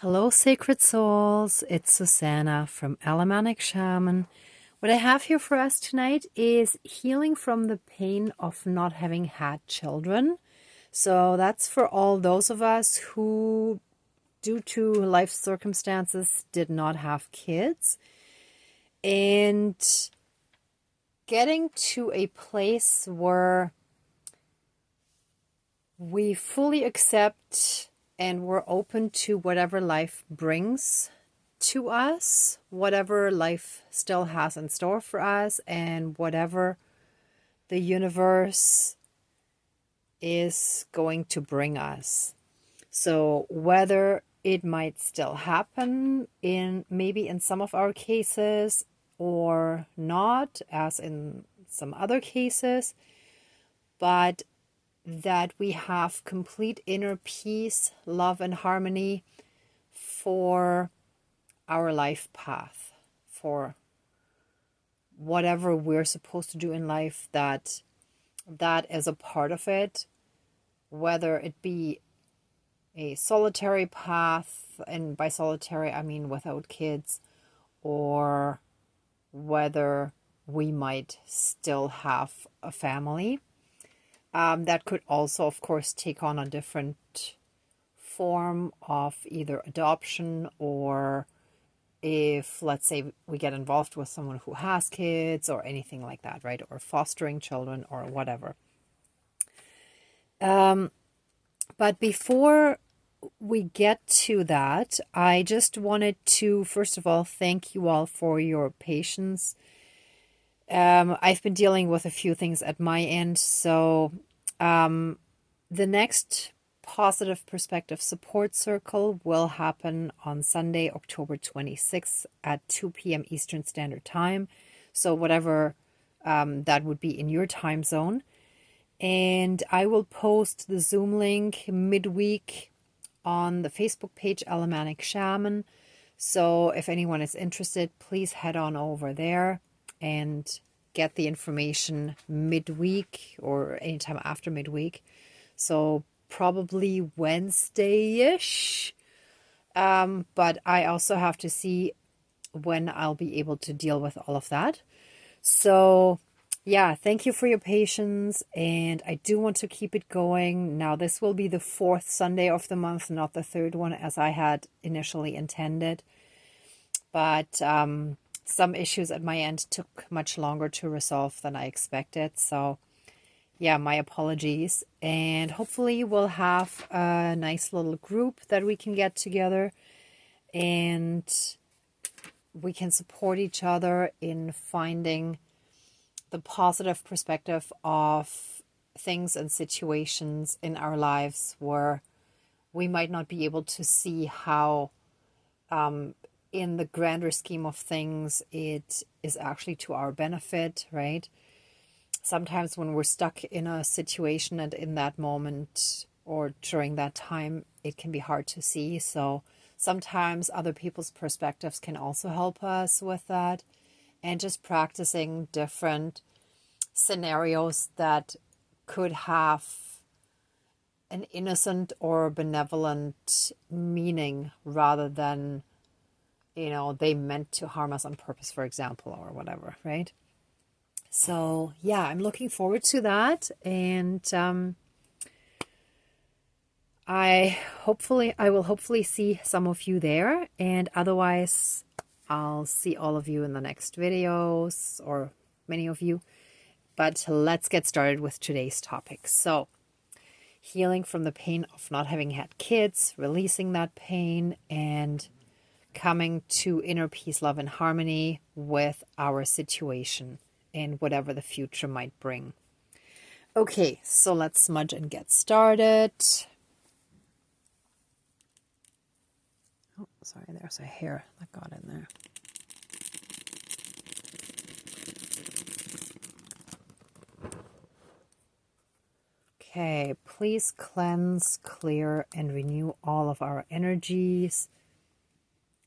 Hello, sacred souls. It's Susanna from Alamanic Shaman. What I have here for us tonight is healing from the pain of not having had children. So that's for all those of us who, due to life circumstances, did not have kids. And getting to a place where we fully accept and we're open to whatever life brings to us, whatever life still has in store for us, and whatever the universe is going to bring us. So whether it might still happen maybe in some of our cases or not, as in some other cases, but that we have complete inner peace, love, and harmony for our life path, for whatever we're supposed to do in life, that is a part of it, whether it be a solitary path, and by solitary I mean without kids, or whether we might still have a family. That could also, of course, take on a different form of either adoption, or if, let's say, we get involved with someone who has kids or anything like that, right? Or fostering children or whatever. But before we get to that, I just wanted to, first of all, thank you all for your patience. I've been dealing with a few things at my end, so the next Positive Perspective Support Circle will happen on Sunday, October 26th at 2 p.m. Eastern Standard Time, so whatever that would be in your time zone. And I will post the Zoom link midweek on the Facebook page Alamanic Shaman, so if anyone is interested, please head on over there and get the information midweek or anytime after midweek. So probably Wednesday-ish. But I also have to see when I'll be able to deal with all of that. So yeah, thank you for your patience. And I do want to keep it going. Now, this will be the fourth Sunday of the month, not the third one as I had initially intended. But some issues at my end took much longer to resolve than I expected. So yeah, my apologies. And hopefully we'll have a nice little group that we can get together and we can support each other in finding the positive perspective of things and situations in our lives where we might not be able to see how in the grander scheme of things, it is actually to our benefit, right? Sometimes when we're stuck in a situation and in that moment or during that time, it can be hard to see. So sometimes other people's perspectives can also help us with that. And just practicing different scenarios that could have an innocent or benevolent meaning rather than, they meant to harm us on purpose, for example, or whatever, right? So yeah, I'm looking forward to that. And I will hopefully see some of you there. And otherwise, I'll see all of you in the next videos, or many of you. But let's get started with today's topic. So healing from the pain of not having had kids, releasing that pain, and coming to inner peace, love, and harmony with our situation and whatever the future might bring. Okay, so let's smudge and get started. Oh, sorry, there's a hair that got in there. Okay, please cleanse, clear, and renew all of our energies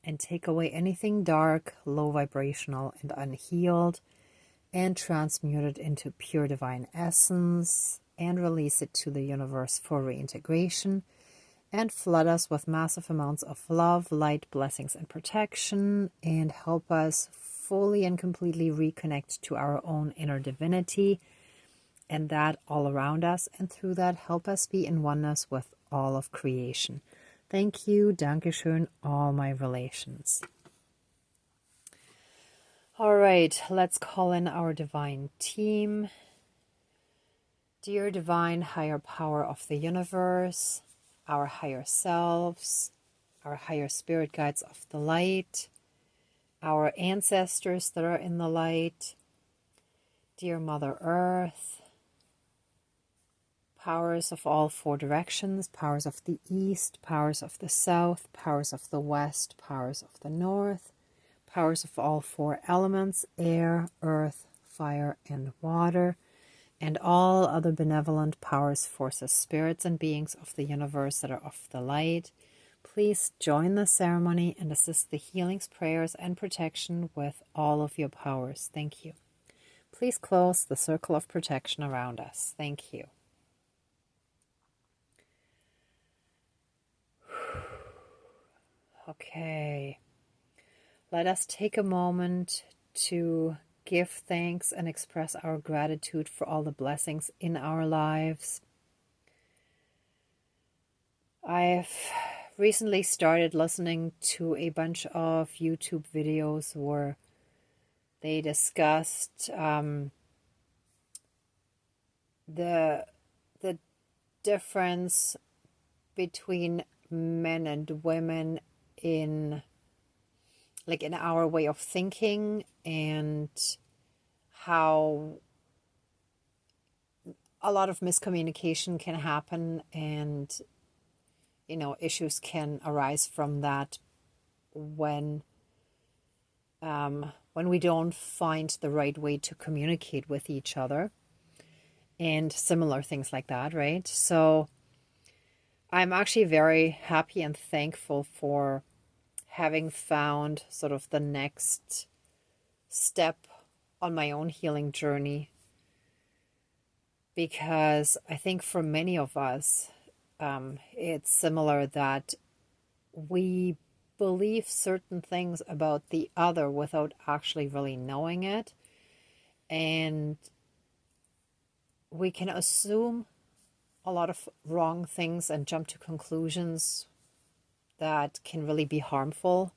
and take away anything dark, low vibrational, and unhealed, and transmute it into pure divine essence and release it to the universe for reintegration and flood us with massive amounts of love, light, blessings, and protection, and help us fully and completely reconnect to our own inner divinity and that all around us, and through that help us be in oneness with all of creation. Thank you, Dankeschön, all my relations. All right, let's call in our divine team. Dear divine higher power of the universe, our higher selves, our higher spirit guides of the light, our ancestors that are in the light, dear Mother Earth, powers of all four directions, powers of the east, powers of the south, powers of the west, powers of the north, powers of all four elements, air, earth, fire, and water, and all other benevolent powers, forces, spirits, and beings of the universe that are of the light. Please join the ceremony and assist the healings, prayers, and protection with all of your powers. Thank you. Please close the circle of protection around us. Thank you. Okay. Let us take a moment to give thanks and express our gratitude for all the blessings in our lives. I've recently started listening to a bunch of YouTube videos where they discussed the difference between men and women in our way of thinking, and how a lot of miscommunication can happen, and issues can arise from that when we don't find the right way to communicate with each other, and similar things like that, right? So I'm actually very happy and thankful for having found sort of the next step on my own healing journey, because I think for many of us, it's similar that we believe certain things about the other without actually really knowing it, and we can assume a lot of wrong things and jump to conclusions that can really be harmful.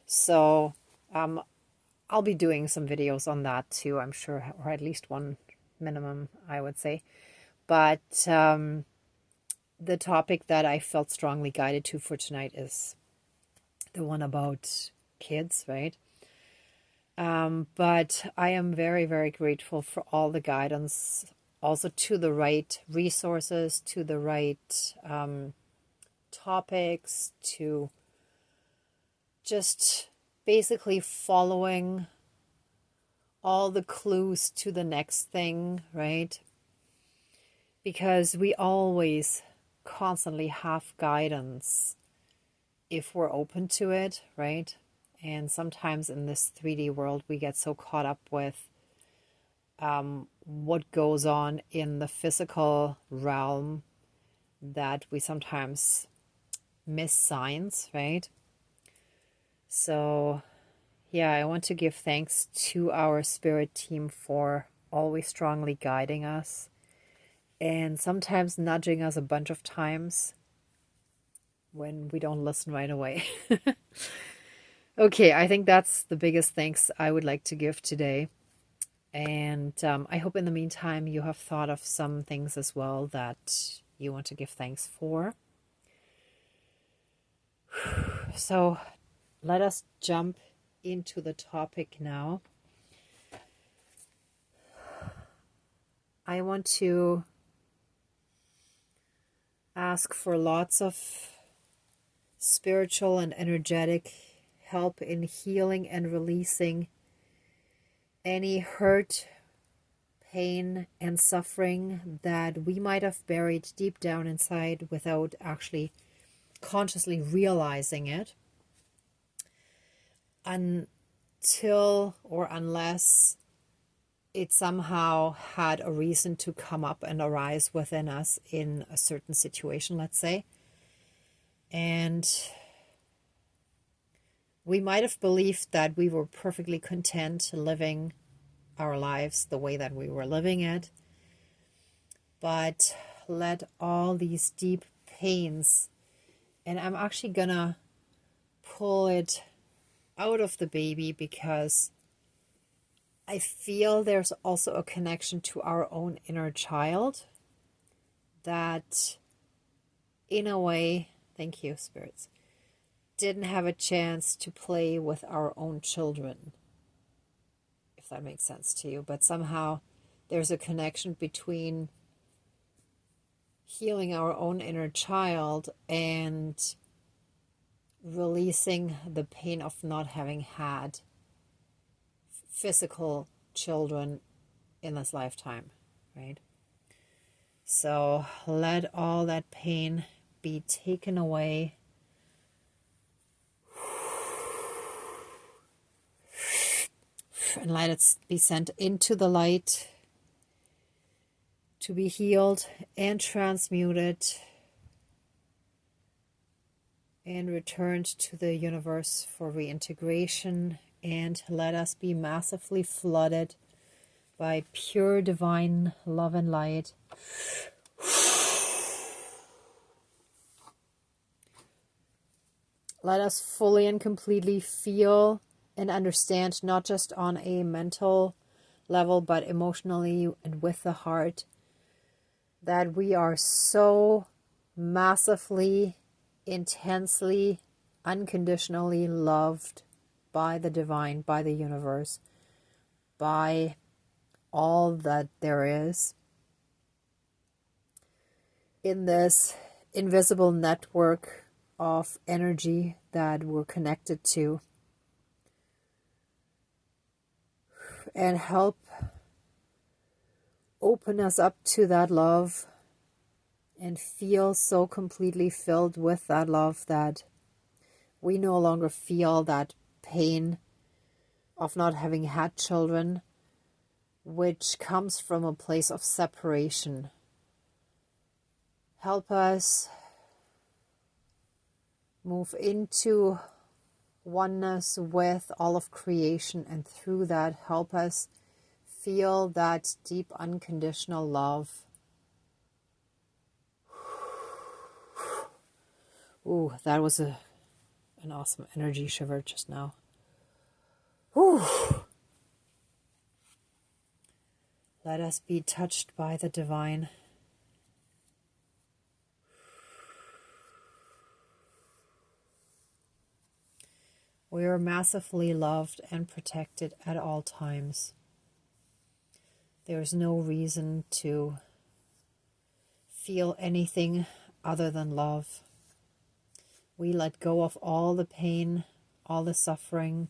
So I'll be doing some videos on that too, I'm sure, or at least one minimum, I would say. But the topic that I felt strongly guided to for tonight is the one about kids, right? But I am very, very grateful for all the guidance, also to the right resources, to the right topics, to just basically following all the clues to the next thing, right? Because we always constantly have guidance if we're open to it, right? And sometimes in this 3D world, we get so caught up with what goes on in the physical realm that we sometimes miss signs, right? So yeah, I want to give thanks to our spirit team for always strongly guiding us, and sometimes nudging us a bunch of times when we don't listen right away. Okay, I think that's the biggest thanks I would like to give today. And I hope in the meantime you have thought of some things as well that you want to give thanks for. So let us jump into the topic now. I want to ask for lots of spiritual and energetic help in healing and releasing any hurt, pain, and suffering that we might have buried deep down inside without actually consciously realizing it, until or unless it somehow had a reason to come up and arise within us in a certain situation, let's say. And we might have believed that we were perfectly content living our lives the way that we were living it. But let all these deep pains, and I'm actually gonna pull it out of the baby because I feel there's also a connection to our own inner child that, in a way, thank you, spirits, didn't have a chance to play with our own children, if that makes sense to you. But somehow there's a connection between healing our own inner child and releasing the pain of not having had physical children in this lifetime, right? So let all that pain be taken away. And let it be sent into the light to be healed and transmuted and returned to the universe for reintegration. And let us be massively flooded by pure divine love and light. Let us fully and completely feel and understand, not just on a mental level, but emotionally and with the heart, that we are so massively, intensely, unconditionally loved by the divine, by the universe, by all that there is in this invisible network of energy that we're connected to. And help open us up to that love and feel so completely filled with that love that we no longer feel that pain of not having had children, which comes from a place of separation. Help us move into oneness with all of creation, and through that help us feel that deep unconditional love. Ooh, that was an awesome energy shiver just now. Ooh. Let us be touched by the divine. We are massively loved and protected at all times. There's no reason to feel anything other than love. We let go of all the pain, all the suffering,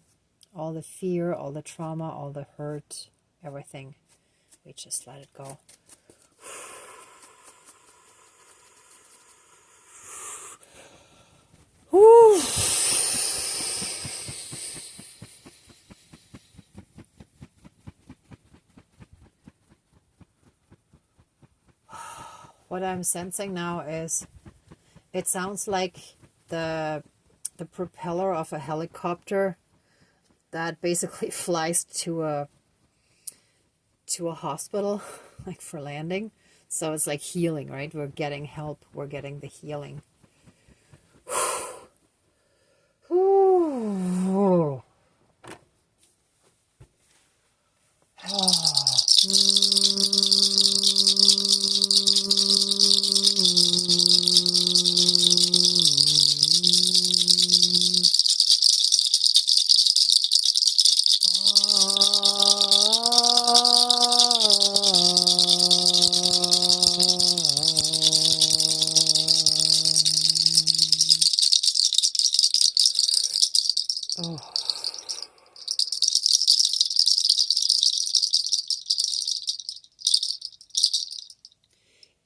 all the fear, all the trauma, all the hurt, everything. We just let it go. Whew. What I'm sensing now is, it sounds like the propeller of a helicopter that basically flies to a hospital, like for landing. So it's like healing, right? We're getting help. We're getting the healing.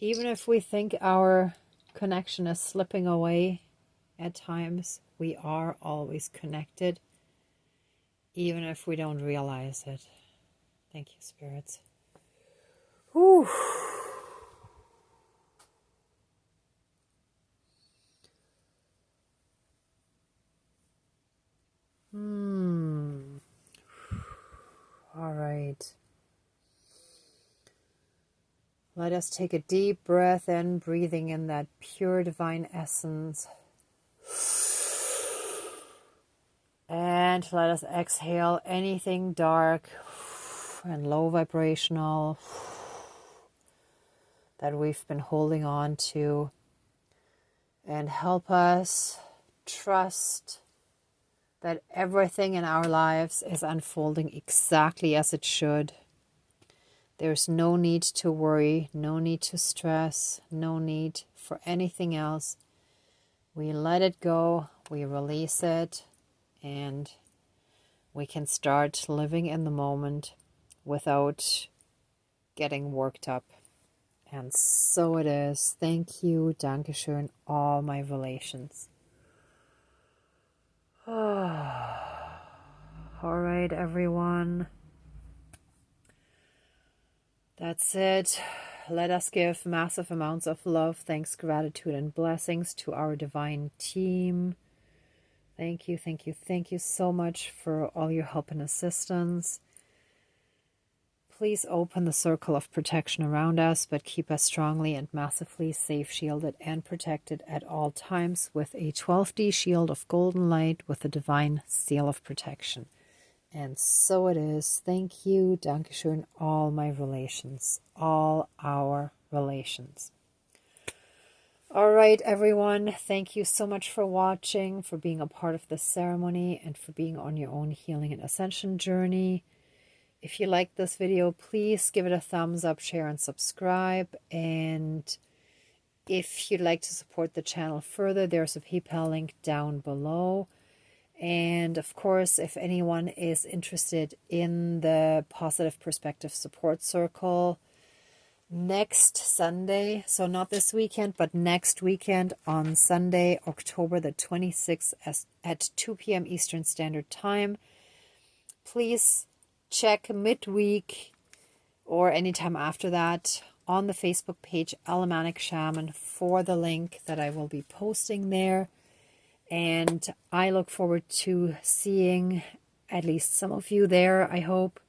Even if we think our connection is slipping away at times, we are always connected, even if we don't realize it. Thank you, spirits. Whew. Let us take a deep breath in, breathing in that pure divine essence. And let us exhale anything dark and low vibrational that we've been holding on to. And help us trust that everything in our lives is unfolding exactly as it should. There's no need to worry, no need to stress, no need for anything else. We let it go, we release it, and we can start living in the moment without getting worked up. And so it is. Thank you, Dankeschön, all my relations. All right, everyone. That's it. Let us give massive amounts of love, thanks, gratitude, and blessings to our divine team. Thank you, thank you, thank you so much for all your help and assistance. Please open the circle of protection around us, but keep us strongly and massively safe, shielded, and protected at all times with a 12D shield of golden light with a divine seal of protection. And so it is. Thank you, Dankeschön, all my relations, all our relations. All right, everyone. Thank you so much for watching, for being a part of this ceremony, and for being on your own healing and ascension journey. If you like this video, please give it a thumbs up, share, and subscribe. And if you'd like to support the channel further, there's a PayPal link down below. And of course, if anyone is interested in the Positive Perspective Support Circle, next Sunday, so not this weekend, but next weekend on Sunday, October the 26th at 2 p.m. Eastern Standard Time, please check midweek or anytime after that on the Facebook page Alamanic Shaman for the link that I will be posting there. And I look forward to seeing at least some of you there, I hope.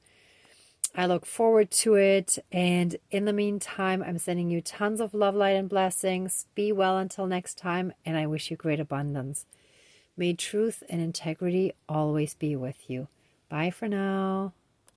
I look forward to it. And in the meantime, I'm sending you tons of love, light, and blessings. Be well until next time, and I wish you great abundance. May truth and integrity always be with you. Bye for now.